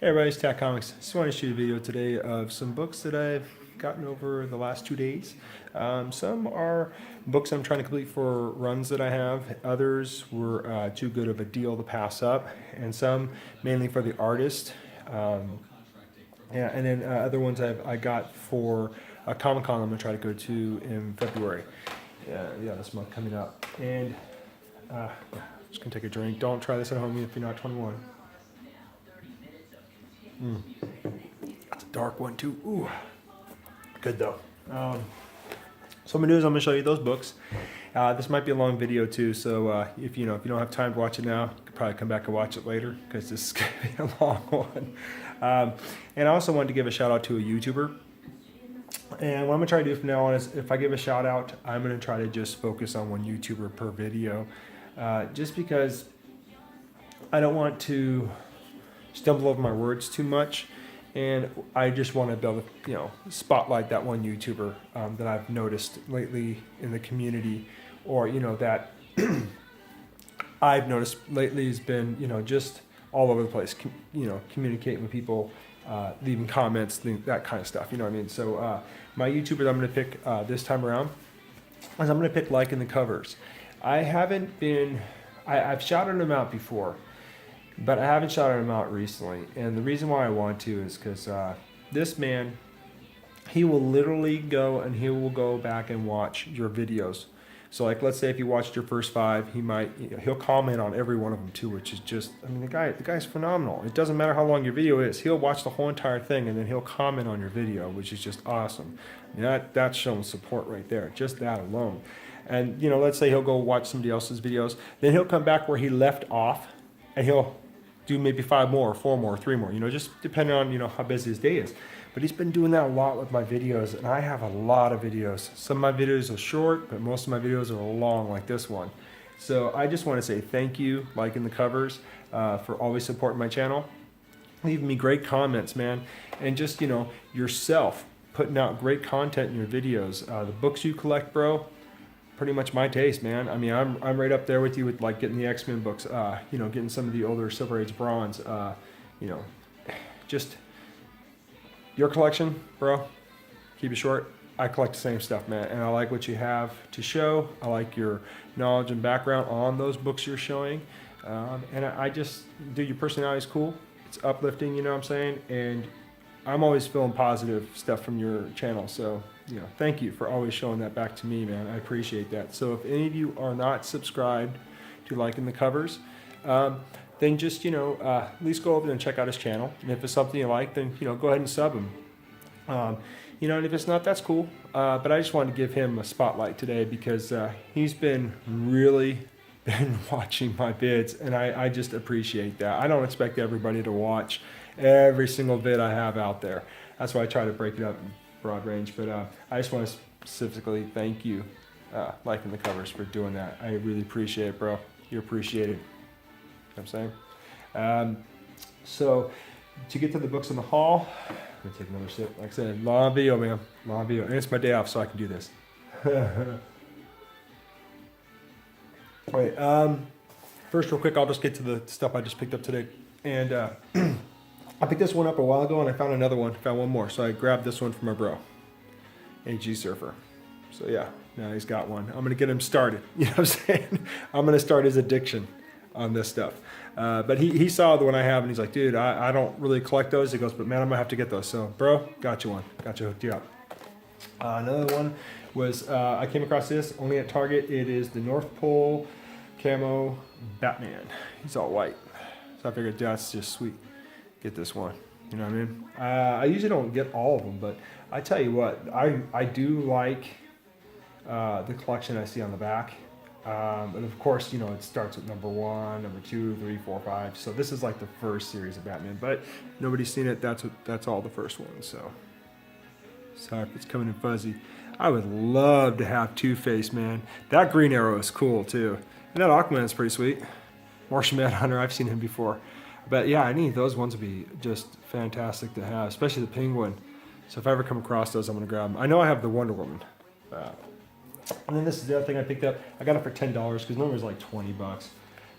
Hey everybody, it's Tack Comics. Just wanted to shoot a video today of some books that I've gotten over the last 2 days. Some are books I'm trying to complete for runs that I have. Others were too good of a deal to pass up, and some mainly for the artist. And then other ones I got for a Comic Con I'm gonna try to go to in February. Yeah, this month coming up. And just gonna take a drink. Don't try this at home if you're not 21. That's a dark one too. Ooh, good though. So what I'm gonna do is I'm gonna show you those books. This might be a long video too, so if you don't have time to watch it now, you could probably come back and watch it later because this is gonna be a long one. And I also wanted to give a shout out to a YouTuber. And what I'm gonna try to do from now on is, if I give a shout out, I'm gonna try to just focus on one YouTuber per video, just because I don't want to stumble over my words too much, and I just want to be able to, spotlight that one YouTuber that I've noticed lately in the community, or that I've noticed lately has been, just all over the place. Communicating with people, leaving comments, that kind of stuff. You know what I mean? So my YouTuber that I'm going to pick this time around is I'm going to pick Liking the Covers. I've shouted him out before, but I haven't shouted him out recently, and the reason why I want to is because this man, he will literally go back and watch your videos. So like, let's say if you watched your first 5, he'll comment on every one of them too, which is just, the guy's phenomenal. It doesn't matter how long your video is, he'll watch the whole entire thing and then he'll comment on your video, which is just awesome. That's showing support right there, just that alone. And let's say he'll go watch somebody else's videos, then he'll come back where he left off, and he'll do maybe 5 more, 4 more, 3 more, just depending on, how busy his day is. But he's been doing that a lot with my videos, and I have a lot of videos. Some of my videos are short, but most of my videos are long, like this one. So I just want to say thank you, Liking the Covers, for always supporting my channel, leaving me great comments, man, and just, yourself putting out great content in your videos. The books you collect, bro, pretty much my taste, man. I'm right up there with you with like getting the X-Men books, getting some of the older Silver Age Bronze, just your collection, bro. Keep it short. I collect the same stuff, man, and I like what you have to show. I like your knowledge and background on those books you're showing, and I just, dude, your personality is cool. It's uplifting, you know what I'm saying, and I'm always feeling positive stuff from your channel, so thank you for always showing that back to me, man. I appreciate that. So if any of you are not subscribed to Liking the Covers, then just at least go over and check out his channel. And if it's something you like, then go ahead and sub him. And if it's not, that's cool. But I just wanted to give him a spotlight today because he's been watching my vids, and I just appreciate that. I don't expect everybody to watch every single vid I have out there. That's why I try to break it up in broad range. But I just want to specifically thank you, Liking the Covers, for doing that. I really appreciate it, bro. You're appreciated. You know what I'm saying? So to get to the books in the haul, I'm gonna take another sip. Like I said, long video, man. Long video. And it's my day off, so I can do this. Wait, first real quick, I'll just get to the stuff I just picked up today. And I picked this one up a while ago, and I found another one. Found one more, so I grabbed this one from my bro, AG Surfer. So yeah, now he's got one. I'm gonna get him started. You know what I'm saying? I'm gonna start his addiction on this stuff. But he saw the one I have, and he's like, dude, I don't really collect those. He goes, but man, I'm gonna have to get those. So bro, got you one. Got you hooked you up. Another one was, I came across this only at Target. It is the North Pole Camo Batman. He's all white. So I figured that's just sweet. Get this one. You know what I mean? I usually don't get all of them, but I tell you what, I do like the collection I see on the back. And of course, it starts with number 1, number 2, 3, 4, 5. So this is like the first series of Batman, but nobody's seen it. That's all the first one. So sorry if it's coming in fuzzy. I would love to have Two-Face, man. That Green Arrow is cool too, and that Aquaman is pretty sweet. Martian Manhunter, I've seen him before. But yeah, any of those ones would be just fantastic to have, especially the Penguin. So if I ever come across those, I'm gonna grab them. I know I have the Wonder Woman. And then this is the other thing I picked up. I got it for $10 because normally it's like $20.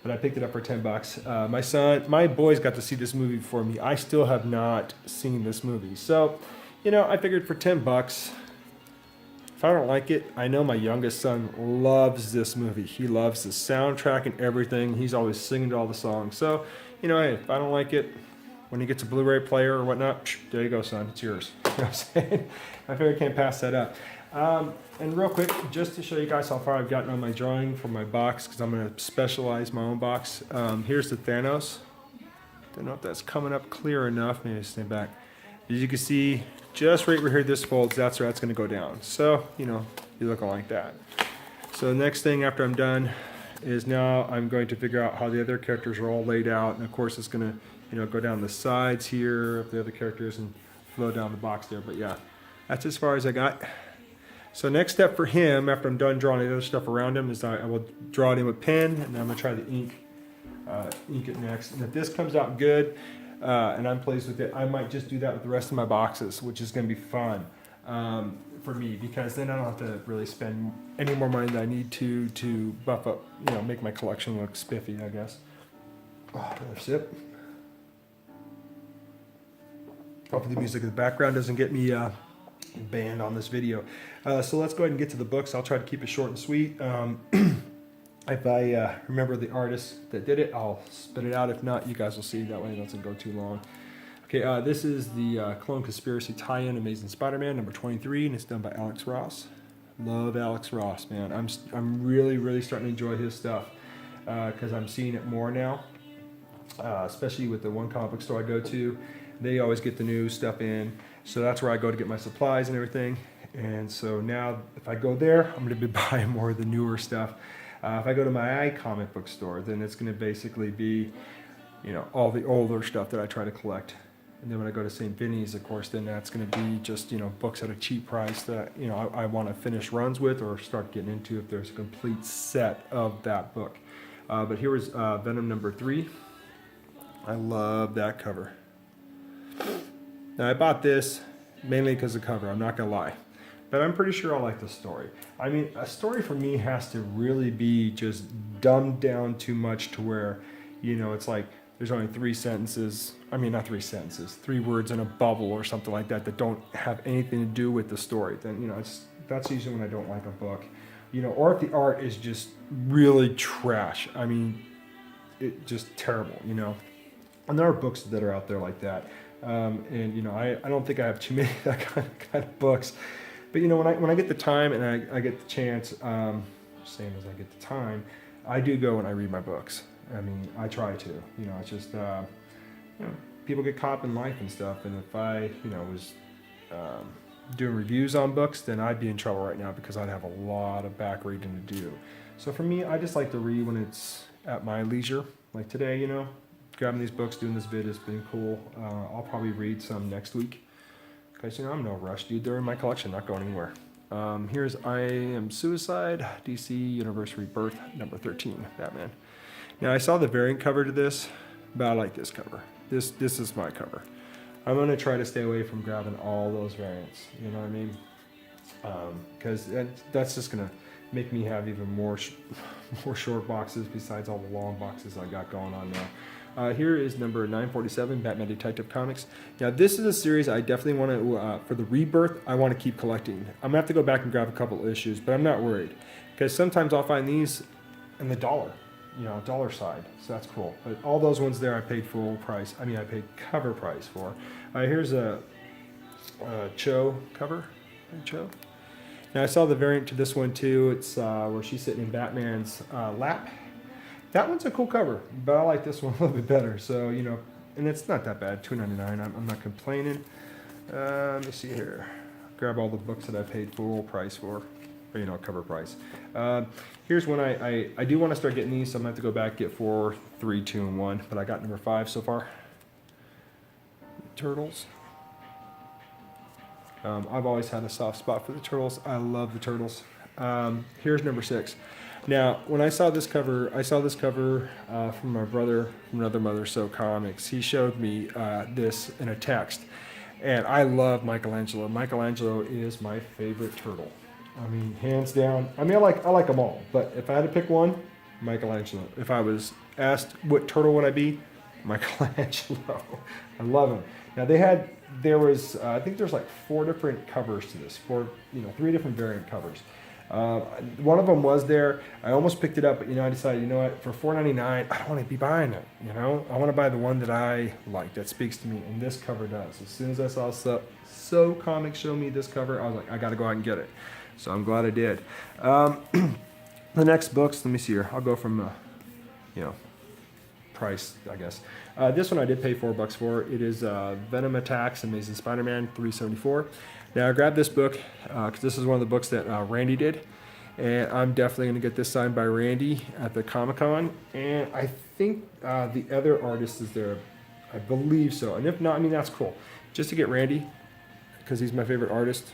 but I picked it up for $10. My boys got to see this movie before me. I still have not seen this movie. So, I figured for $10, if I don't like it, I know my youngest son loves this movie. He loves the soundtrack and everything. He's always singing to all the songs. So, hey, if I don't like it, when he gets a Blu-ray player or whatnot, there you go, son, it's yours. You know what I'm saying? I figure I can't pass that up. And real quick, just to show you guys how far I've gotten on my drawing for my box, because I'm going to specialize my own box. Here's the Thanos. Don't know if that's coming up clear enough. Maybe stand back. As you can see, just right where this folds, that's where that's going to go down. So, you're looking like that. So the next thing after I'm done is now I'm going to figure out how the other characters are all laid out. And of course, it's going to, go down the sides here of the other characters and flow down the box there. But yeah, that's as far as I got. So next step for him, after I'm done drawing the other stuff around him, is I will draw it in with pen, and I'm going to try to ink it next. And if this comes out good, and I'm pleased with it, I might just do that with the rest of my boxes, which is going to be fun for me, because then I don't have to really spend any more money than I need to buff up, make my collection look spiffy, I guess. Another sip. Hopefully the music in the background doesn't get me banned on this video. So let's go ahead and get to the books. I'll try to keep it short and sweet. If I remember the artist that did it, I'll spit it out. If not, you guys will see. That way it doesn't go too long. Okay, this is the Clone Conspiracy tie-in Amazing Spider-Man number 23, and it's done by Alex Ross. Love Alex Ross, man. I'm really starting to enjoy his stuff because I'm seeing it more now, especially with the one comic book store I go to. They always get the new stuff in, so that's where I go to get my supplies and everything. And so now, if I go there, I'm going to be buying more of the newer stuff. If I go to my comic book store, then it's going to basically be, all the older stuff that I try to collect. And then when I go to St. Vinny's, of course, then that's going to be just, books at a cheap price that, I want to finish runs with or start getting into if there's a complete set of that book. But here is Venom number 3. I love that cover. Now, I bought this mainly because of the cover, I'm not going to lie. But I'm pretty sure I like the story. I mean, a story for me has to really be just dumbed down too much to where, it's like there's only 3 sentences. I mean, not 3 sentences, 3 words in a bubble or something like that that don't have anything to do with the story. Then, that's usually when I don't like a book. Or if the art is just really trash. I mean, it just terrible, And there are books that are out there like that. And I don't think I have too many of that kind of books. But when I get the time and I get the chance, same as I get the time, I do go and I read my books. I mean, I try to. It's just people get caught in life and stuff. And if I was doing reviews on books, then I'd be in trouble right now because I'd have a lot of back reading to do. So for me, I just like to read when it's at my leisure. Like today, grabbing these books, doing this vid has been cool. I'll probably read some next week. Because, I'm in no rush, dude. They're in my collection, not going anywhere. Here's I Am Suicide, DC Universe Rebirth, number 13, Batman. Now, I saw the variant cover to this, but I like this cover. This is my cover. I'm going to try to stay away from grabbing all those variants, you know what I mean? Because that's just going to make me have even more short boxes besides all the long boxes I got going on now. Here is number 947, Batman Detective Comics. Now, this is a series I definitely want to, for the Rebirth, I want to keep collecting. I'm going to have to go back and grab a couple issues, but I'm not worried. Because sometimes I'll find these in the dollar side, so that's cool. But all those ones there I paid full price. I paid cover price for. Here's a Cho cover. Cho. Now, I saw the variant to this one, too. It's where she's sitting in Batman's lap. That one's a cool cover, but I like this one a little bit better. So, and it's not that bad, $2.99. I'm not complaining. Let me see here. Grab all the books that I paid full price for, or, cover price. Here's one I do want to start getting these, so I'm going to have to go back, get 4, 3, 2, and 1. But I got number 5 so far. Turtles. I've always had a soft spot for the Turtles. I love the Turtles. Here's number 6. Now, when I saw this cover, from my brother from Another Mother So Comics. He showed me this in a text, and I love Michelangelo. Michelangelo is my favorite turtle. Hands down. I like them all, but if I had to pick one, Michelangelo. If I was asked what turtle would I be, Michelangelo. I love him. Now I think there's like 4 different covers to this, 3 different variant covers. One of them was there. I almost picked it up, but I decided, what, for $4.99, I don't want to be buying it. I want to buy the one that I like, that speaks to me, and this cover does. As soon as I saw So Comics show me this cover, I was like, I got to go out and get it. So I'm glad I did. The next books, let me see here. I'll go from, price, I guess. This one I did pay $4 for. It is Venom Attacks Amazing Spider-Man 374. Now I grabbed this book because this is one of the books that Randy did, and I'm definitely going to get this signed by Randy at the Comic-Con. And I think the other artist is there. I believe so. And if not, that's cool. Just to get Randy, because he's my favorite artist.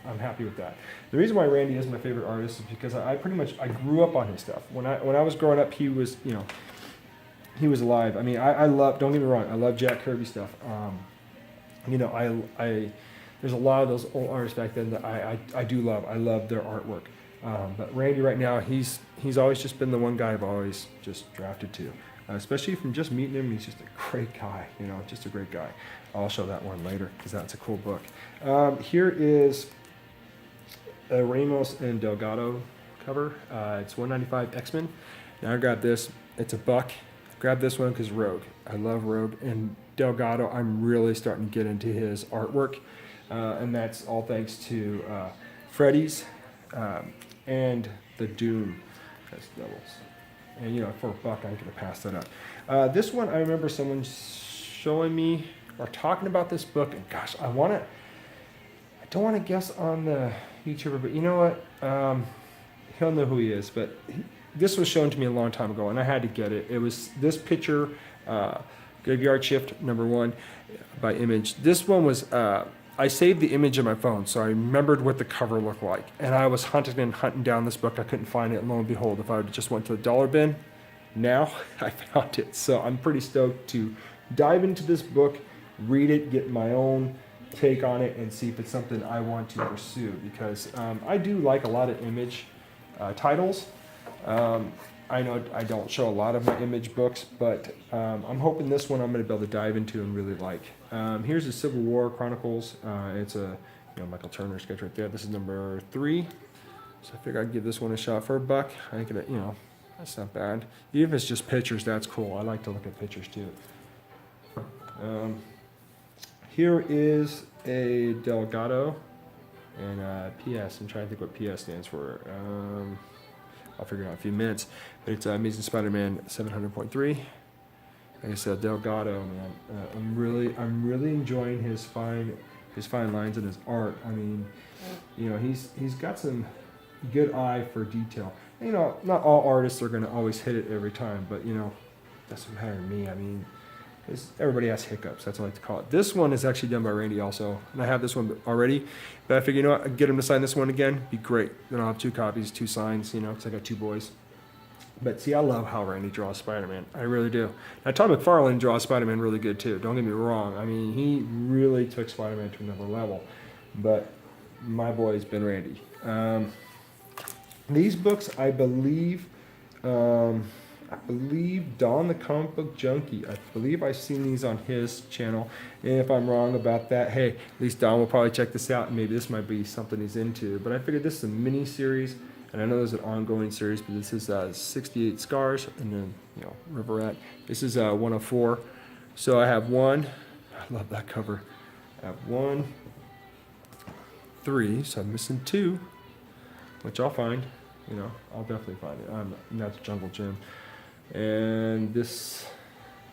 I'm happy with that. The reason why Randy is my favorite artist is because I grew up on his stuff. When I was growing up, he was alive. I love, don't get me wrong, I love Jack Kirby stuff. There's a lot of those old artists back then that I do love. I love their artwork. But Randy right now, he's always just been the one guy I've always just drafted to. Especially from just meeting him, he's just a great guy, just a great guy. I'll show that one later because that's a cool book. Here is a Ramos and Delgado cover. It's $195 X-Men. Now I grabbed this. It's $1. Grab this one because Rogue. I love Rogue. And Delgado, I'm really starting to get into his artwork. And that's all thanks to Freddy's and the Doom as doubles. And for $1, I'm gonna pass that up. This one, I remember someone showing me or talking about this book, and gosh, I don't want to guess on the YouTuber, but you know what? He'll know who he is. But this was shown to me a long time ago, and I had to get it. It was this picture, Graveyard Shift #1 by Image. This one was. I saved the image in my phone, so I remembered what the cover looked like. And I was hunting down this book. I couldn't find it, and lo and behold, if I just went to the dollar bin, now I found it. So I'm pretty stoked to dive into this book, read it, get my own take on it, and see if it's something I want to pursue. Because I do like a lot of Image titles. I know I don't show a lot of my Image books, but I'm hoping this one I'm going to be able to dive into and really like. Here's the Civil War Chronicles. It's a Michael Turner sketch right there. This is number 3. So I figure I'd give this one a shot for $1. I think that's not bad. Even if it's just pictures, that's cool. I like to look at pictures too. Here is a Delgado and PS. I'm trying to think what PS stands for. I'll figure it out in a few minutes. But it's Amazing Spider-Man 700.3. Like I said, Delgado, man. I'm really enjoying his fine lines and his art. He's got some good eye for detail. Not all artists are going to always hit it every time, but doesn't matter to me. Everybody has hiccups. That's what I like to call it. This one is actually done by Randy also, and I have this one already. But I figure, I can get him to sign this one again. Be great. Then I'll have 2 copies, 2 signs. Because I got 2 boys. But see, I love how Randy draws Spider-Man. I really do. Now, Todd McFarlane draws Spider-Man really good too. Don't get me wrong. He really took Spider-Man to another level. But my boy's been Randy. These books, I believe Don the Comic Book Junkie. I believe I've seen these on his channel. And if I'm wrong about that, hey, at least Don will probably check this out, and maybe this might be something he's into. But I figured this is a mini series, and I know there's an ongoing series, but this is 68 Scars, and then River Rat. This is 104. So I have 1. I love that cover. I have 1, 3. So I'm missing 2, which I'll find. I'll definitely find it. And that's Jungle Jim. And this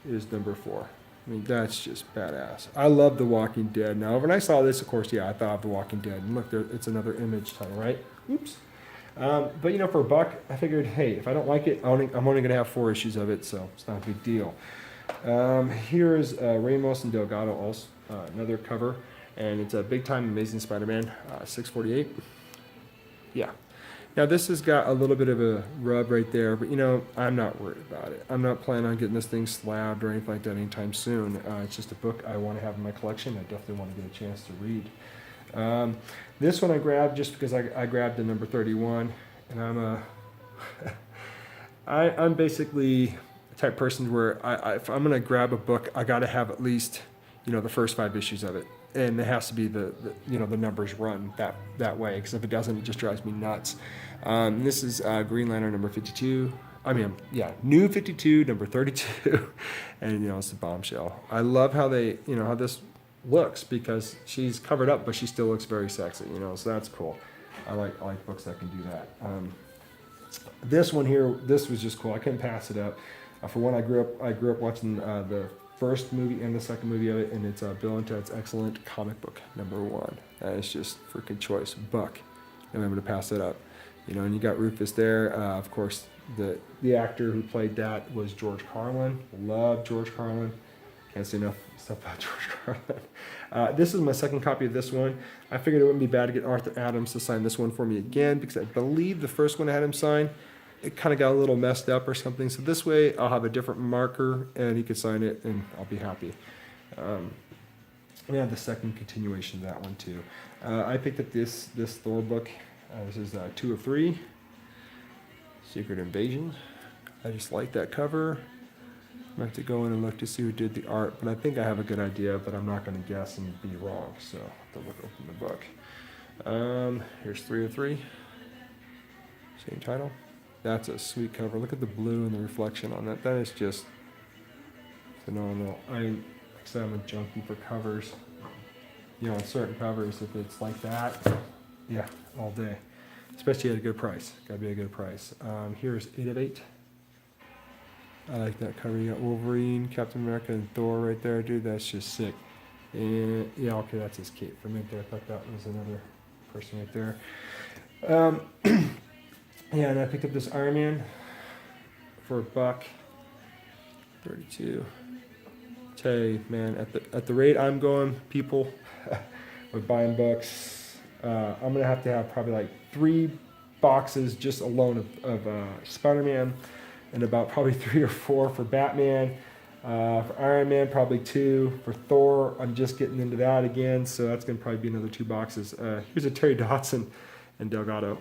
is number 4. That's just badass. I love The Walking Dead. Now, when I saw this, of course, I thought of The Walking Dead. And look, it's another Image title, right? Oops. But, for $1, I figured, hey, if I don't like it, I'm only going to have 4 issues of it, so it's not a big deal. Here's Ramos and Delgado, also, another cover. And it's a Big Time Amazing Spider-Man, 648. Yeah. Now this has got a little bit of a rub right there, but I'm not worried about it. I'm not planning on getting this thing slabbed or anything like that anytime soon. It's just a book I want to have in my collection. I definitely want to get a chance to read. This one I grabbed just because I grabbed the number 31, and I'm a I'm basically the type of person where if I'm gonna grab a book, I gotta have at least, the first 5 issues of it, and it has to be the the numbers run that way, because if it doesn't, it just drives me nuts. This is Green Lantern number 52. New 52, number 32, and it's a bombshell. I love how they, how this looks, because she's covered up, but she still looks very sexy, so that's cool. I like books that can do that. This one here, this was just cool. I couldn't pass it up. For one, I grew up watching the first movie and the second movie of it, and it's Bill and Ted's Excellent Comic Book #1. That is just freaking choice. Buck. Remember to pass it up. And you got Rufus there. Of course, the actor who played that was George Carlin. Love George Carlin. Can't say enough stuff about George Carlin. This is my second copy of this one. I figured it wouldn't be bad to get Arthur Adams to sign this one for me again, because I believe the first one I had him sign, it kind of got a little messed up or something. So this way I'll have a different marker and he could sign it and I'll be happy. We have the second continuation of that one too. I picked up this Thor book. This is 2 of 3. Secret Invasion. I just like that cover. I have to go in and look to see who did the art, but I think I have a good idea, but I'm not going to guess and be wrong, so I'll have to open the book. Here's 3 of 3. Same title. That's a sweet cover. Look at the blue and the reflection on that. That is just phenomenal. I'm a junkie for covers. Certain covers, if it's like that, yeah, all day. Especially at a good price. Gotta be a good price. Here's 8 of 8. I like that cover. You got Wolverine, Captain America, and Thor right there, dude. That's just sick. And yeah, okay, that's his cape from right there. I thought that was another person right there. Yeah, and I picked up this Iron Man for $1.32. Tell you, man, at the rate I'm going, people, with buying books, I'm gonna have to have probably like 3 boxes just alone of Spider-Man, and about probably 3 or 4 for Batman. For Iron Man, probably 2. For Thor, I'm just getting into that again, so that's gonna probably be another 2 boxes. Here's a Terry Dodson and Delgado.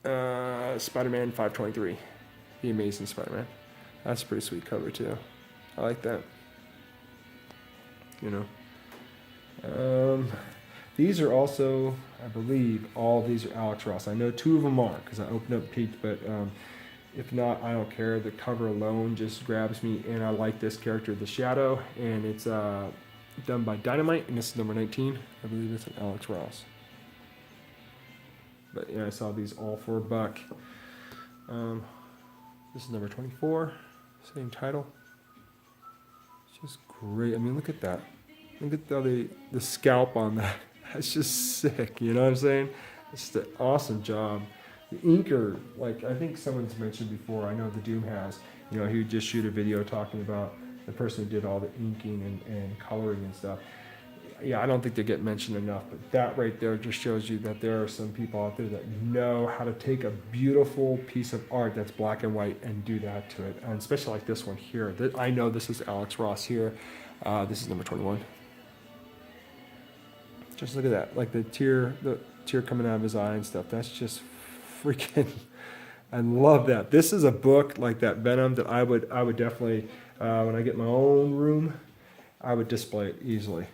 Spider-Man 523. The Amazing Spider-Man. That's a pretty sweet cover too. I like that. These are also, I believe, all of these are Alex Ross. I know 2 of them are, because I opened up peeked, but if not, I don't care. The cover alone just grabs me, and I like this character, The Shadow, and it's done by Dynamite, and this is number 19. I believe it's an Alex Ross. But yeah, I saw these all for $1. This is number 24, same title. It's just great. I mean, look at that. Look at the scalp on that. That's just sick. You know what I'm saying? It's an awesome job. The inker, like I think someone's mentioned before. I know the Doom has. He would just shoot a video talking about the person who did all the inking and coloring and stuff. Yeah, I don't think they get mentioned enough, but that right there just shows you that there are some people out there that know how to take a beautiful piece of art that's black and white and do that to it, and especially like this one here. I know this is Alex Ross here. This is number 21. Just look at that, like the tear coming out of his eye and stuff. That's just freaking, I love that. This is a book like that Venom that I would definitely, when I get my own room, I would display it easily.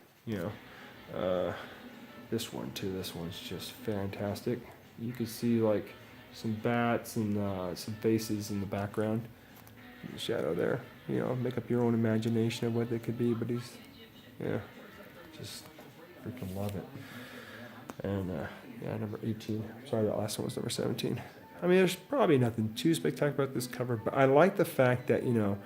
This one too. This one's just fantastic. You can see like some bats and some faces in the background. The shadow there. Make up your own imagination of what they could be. But just freaking love it. And number 18. Sorry, that last one was number 17. I mean, there's probably nothing too spectacular about this cover, but I like the fact that now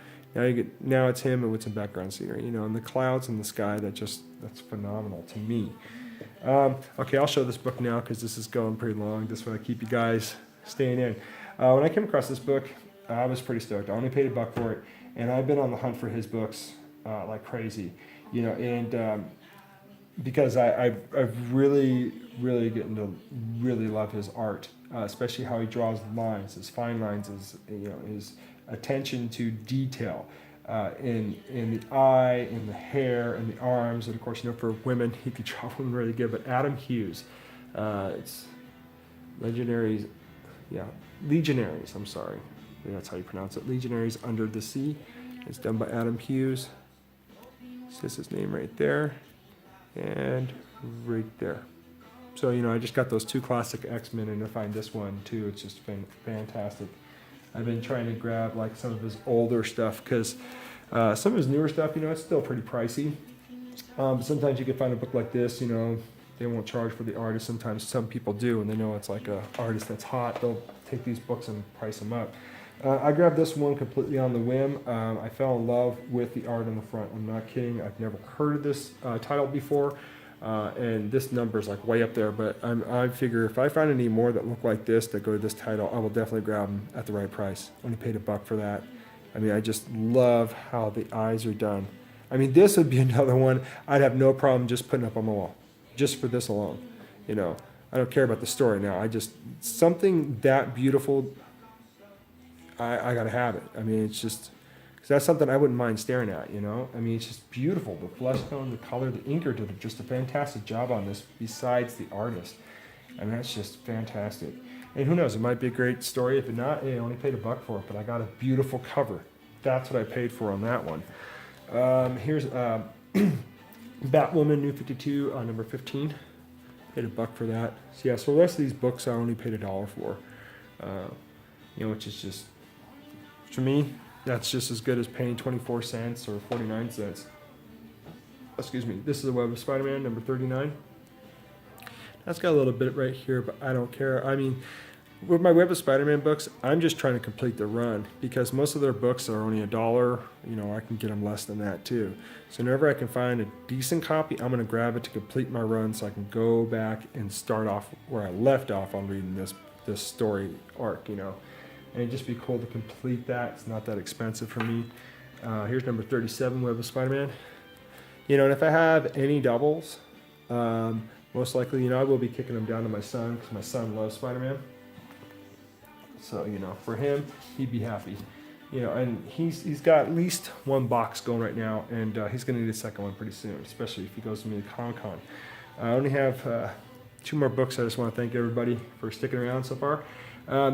it's him and with some background scenery, and the clouds in the sky. That's phenomenal to me. Okay, I'll show this book now because this is going pretty long. This way I keep you guys staying in. When I came across this book, I was pretty stoked. I only paid $1 for it, and I've been on the hunt for his books like crazy, and because I've really getting to really love his art, especially how he draws lines, his fine lines, his attention to detail in the eye, in the hair, and the arms, and of course, for women, he could draw women really good. But Adam Hughes, it's legendary Yeah, Legionaries, I'm sorry. I think that's how you pronounce it. Legionaries Under the Sea. It's done by Adam Hughes. It says his name right there. And right there. So, you know, I just got those 2 classic X-Men, and I find this one too. It's just been fantastic. I've been trying to grab like some of his older stuff because some of his newer stuff, you know, it's still pretty pricey. Sometimes you can find a book like this, you know, they won't charge for the artist. Sometimes some people do, and they know it's like a artist that's hot. They'll take these books and price them up. I grabbed this one completely on the whim. I fell in love with the art on the front. I'm not kidding. I've never heard of this title before, and this number is like way up there. But I figure if I find any more that look like this that go to this title, I will definitely grab them at the right price. Only paid $1 for that. I mean, I just love how the eyes are done. I mean, this would be another one I'd have no problem just putting up on my wall, just for this alone. You know, I don't care about the story now. I just, something that beautiful, I gotta have it. I mean, it's just, because that's something I wouldn't mind staring at, you know? I mean, it's just beautiful. The flesh tone, the color, the inker did just a fantastic job on this besides the artist. I mean, that's just fantastic. And who knows, it might be a great story. If not, hey, I only paid $1 for it, but I got a beautiful cover. That's what I paid for on that one. Here's Batwoman New 52, number 15. Paid $1 for that. So yeah, so the rest of these books I only paid $1 for. You know, which is just, to me, that's just as good as paying 24 cents or 49 cents. Excuse me. This is the Web of Spider-Man, number 39. That's got a little bit right here, but I don't care. I mean, with my Web of Spider-Man books, I'm just trying to complete the run because most of their books are only $1. You know, I can get them less than that too. So whenever I can find a decent copy, I'm going to grab it to complete my run so I can go back and start off where I left off on reading this story arc, you know. And it'd just be cool to complete that. It's not that expensive for me. Here's number 37, Web of Spider-Man. You know, and if I have any doubles, most likely, you know, I will be kicking them down to my son because my son loves Spider-Man. So, you know, for him, he'd be happy. You know, and he's got at least 1 box going right now, and he's going to need a second one pretty soon, especially if he goes to me to Comic-Con. I only have 2 more books. I just want to thank everybody for sticking around so far.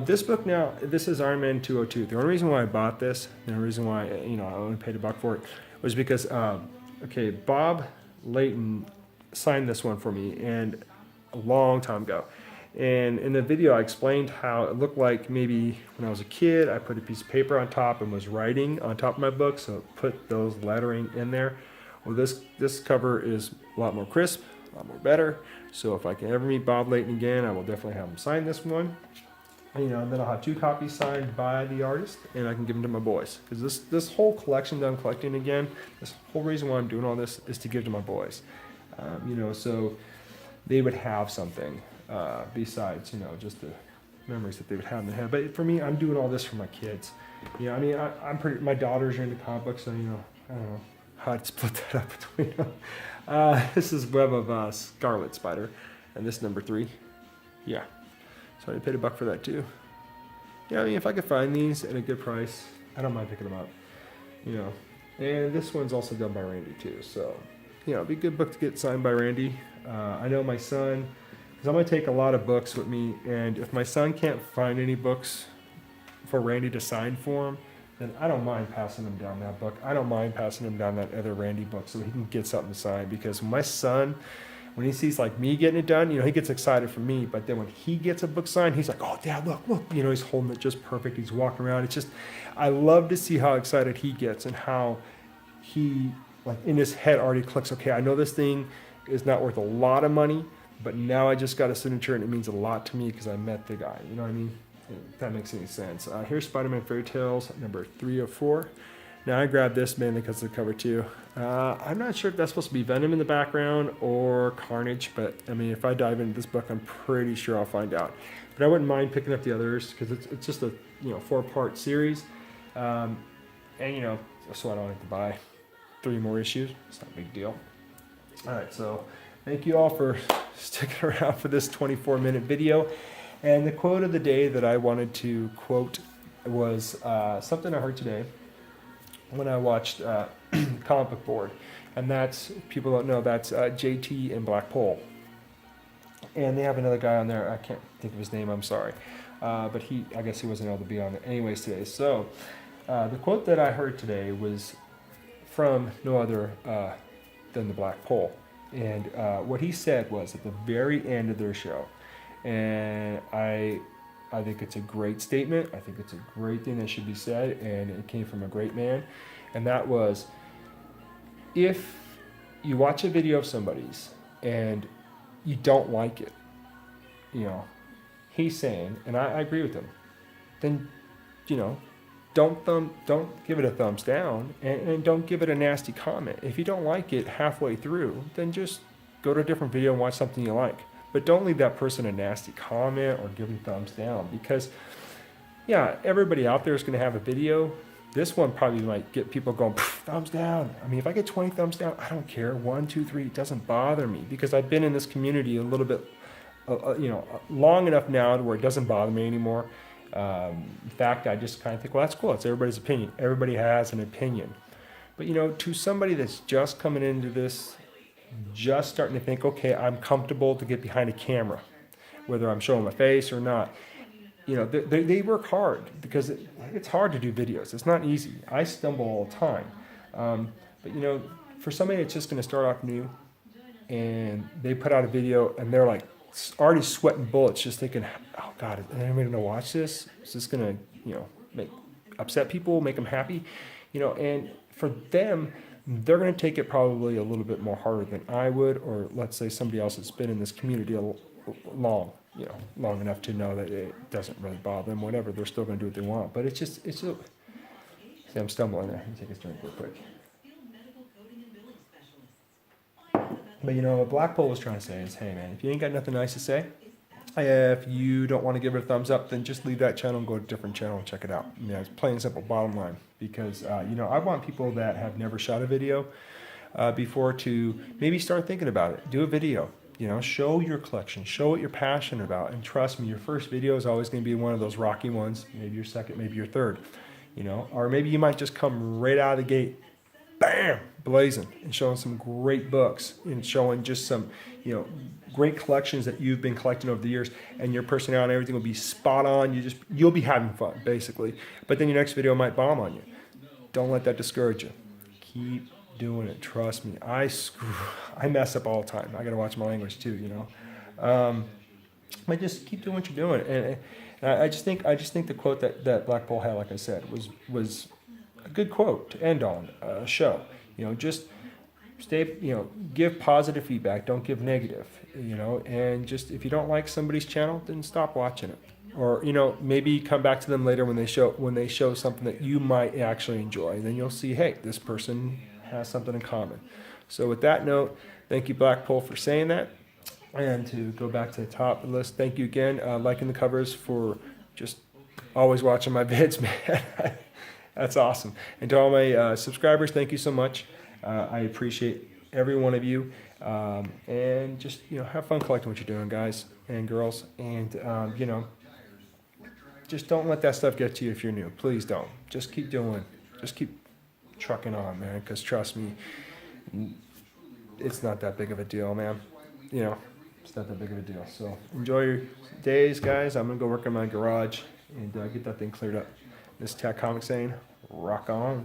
This book now, this is Iron Man 202. The only reason why I bought this, the only reason why, you know, I only paid $1 for it, was because, okay, Bob Layton signed this one for me, and a long time ago. And in the video, I explained how it looked like maybe when I was a kid, I put a piece of paper on top and was writing on top of my book, so it put those lettering in there. Well, this cover is a lot more crisp, a lot more better. So if I can ever meet Bob Layton again, I will definitely have him sign this one. You know, and then I'll have 2 copies signed by the artist, and I can give them to my boys. Because this whole collection that I'm collecting again, this whole reason why I'm doing all this is to give to my boys. You know, so they would have something besides, you know, just the memories that they would have in their head. But for me, I'm doing all this for my kids. You know, I mean, I'm pretty. My daughters are into comic books, so you know, I don't know how I'd split that up between them. This is Web of Scarlet Spider, and this number 3. Yeah. So I paid $1 for that too. Yeah, I mean, if I could find these at a good price, I don't mind picking them up. You know, and this one's also done by Randy too. So, you know, it'd be a good book to get signed by Randy. I know my son, because I'm gonna take a lot of books with me, and if my son can't find any books for Randy to sign for him, then I don't mind passing him down that book. I don't mind passing him down that other Randy book so he can get something to sign. Because my son, when he sees like me getting it done, you know, he gets excited for me. But then when he gets a book signed, he's like, "Oh, Dad, look!" You know, he's holding it just perfect. He's walking around. It's just, I love to see how excited he gets and how he, like, in his head already clicks. Okay, I know this thing is not worth a lot of money, but now I just got a signature and it means a lot to me because I met the guy. You know what I mean? If that makes any sense. Here's Spider-Man Fairy Tales number 304. Now I grabbed this mainly because of the cover too. I'm not sure if that's supposed to be Venom in the background or Carnage, but I mean, if I dive into this book, I'm pretty sure I'll find out. But I wouldn't mind picking up the others because it's just a 4-part series, and you know, so I don't have to buy 3 more issues. It's not a big deal. All right, so thank you all for sticking around for this 24-minute video. And the quote of the day that I wanted to quote was something I heard today when I watched Comic Book Board, and that's, if people don't know, that's JT and Black Pole, and they have another guy on there. I can't think of his name. I'm sorry, but I guess he wasn't able to be on it anyways today. So the quote that I heard today was from no other than the Black Pole. And what he said was at the very end of their show, and I think it's a great statement. I think it's a great thing that should be said, and it came from a great man. And that was, if you watch a video of somebody's and you don't like it, he's saying, and I agree with him, then, don't give it a thumbs down, and don't give it a nasty comment. If you don't like it halfway through, then just go to a different video and watch something you like. But don't leave that person a nasty comment or give them thumbs down, because everybody out there is going to have a video. This one probably might get people going, thumbs down. I mean, if I get 20 thumbs down, I don't care. 1, 2, 3, it doesn't bother me, because I've been in this community a little bit, long enough now to where it doesn't bother me anymore. In fact, I just kind of think, well, that's cool. It's everybody's opinion. Everybody has an opinion. But, to somebody that's just coming into this, just starting to think, okay, I'm comfortable to get behind a camera, whether I'm showing my face or not. They work hard, because it's hard to do videos. It's not easy. I stumble all the time. But for somebody that's just going to start off new, and they put out a video and they're like already sweating bullets, just thinking, oh God, is anybody going to watch this? Is this going to, upset people, make them happy? And for them, they're going to take it probably a little bit more harder than I would, or let's say somebody else that's been in this community long enough to know that it doesn't really bother them. Whatever, they're still going to do what they want. But see, I'm stumbling there. Let me take a drink real quick. But what Black Pole was trying to say is, hey man, if you ain't got nothing nice to say, if you don't want to give it a thumbs up, then just leave that channel and go to a different channel and check it out. It's plain and simple, bottom line. Because I want people that have never shot a video before to maybe start thinking about it. Do a video. Show your collection, show what you're passionate about, and trust me, your first video is always going to be one of those rocky ones. Maybe your second, maybe your third, or maybe you might just come right out of the gate, bam, blazing, and showing some great books and showing just some, great collections that you've been collecting over the years, and your personality and everything will be spot on. You'll be having fun, basically. But then your next video might bomb on you. Don't let that discourage you. Keep doing it. Trust me. I mess up all the time. I got to watch my language too, But just keep doing what you're doing. And I just think the quote that Black Pole had, like I said, was a good quote to end on a show. Just stay, give positive feedback. Don't give negative, and just, if you don't like somebody's channel, then stop watching it. Or, maybe come back to them later when they show something that you might actually enjoy. And then you'll see, hey, this person has something in common. So with that note, thank you, Black Pole, for saying that. And to go back to the top of the list, thank you again, liking the covers, for just always watching my vids, man. That's awesome. And to all my subscribers, thank you so much. I appreciate every one of you. And just, have fun collecting what you're doing, guys and girls. And, just don't let that stuff get to you if you're new. Please don't. Just keep trucking on, man, because trust me, it's not that big of a deal, man. It's not that big of a deal. So enjoy your days, guys. I'm going to go work in my garage and get that thing cleared up. This is Tack Comics saying, rock on.